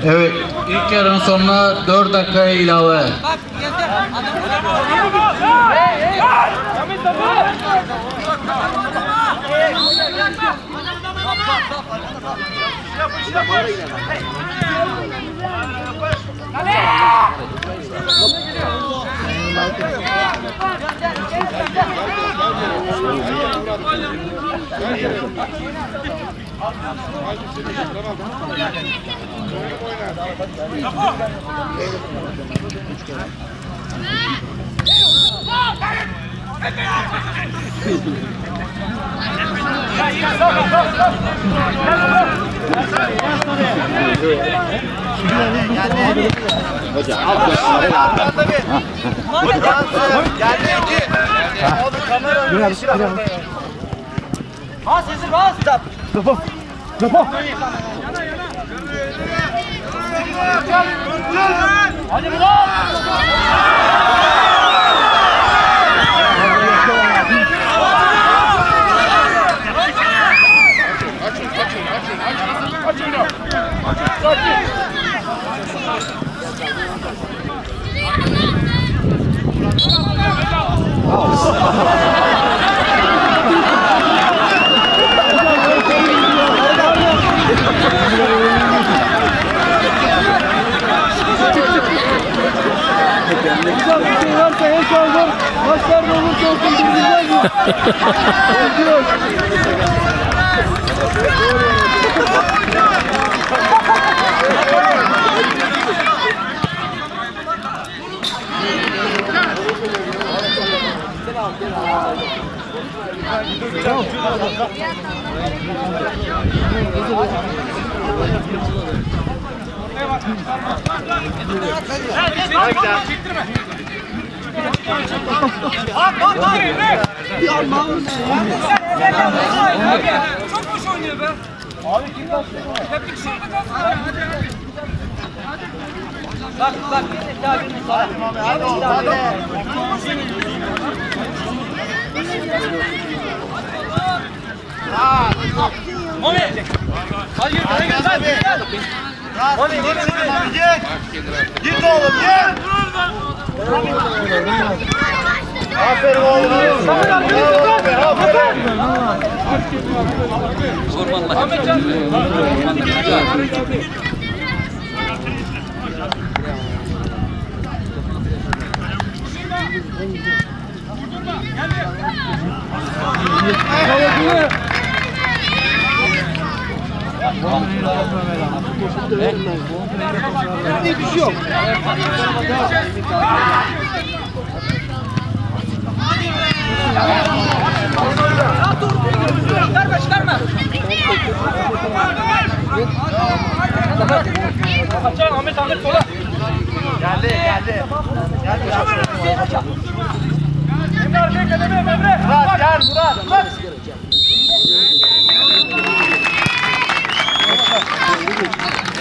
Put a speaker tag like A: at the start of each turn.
A: Evet, ilk yarının sonuna 4 dakika ilave.
B: Hocam al geldi iki. Kamera. Bas Ezir bas. Topu. Hadi bırak. Başlar da olursa olsun bileceğiz mi?
C: Çok boş oynuyor be. Abi kim kalktı? Hep bir şey mi Bak. Mami. Hadi gel. Mami git oğlum git. Aferin oğlum. Aferin. Bir şey yok. Çıkarma. Kaçan Ahmet sola. Geldi. Emre arkaya kademe Emre. Murat gel Murat.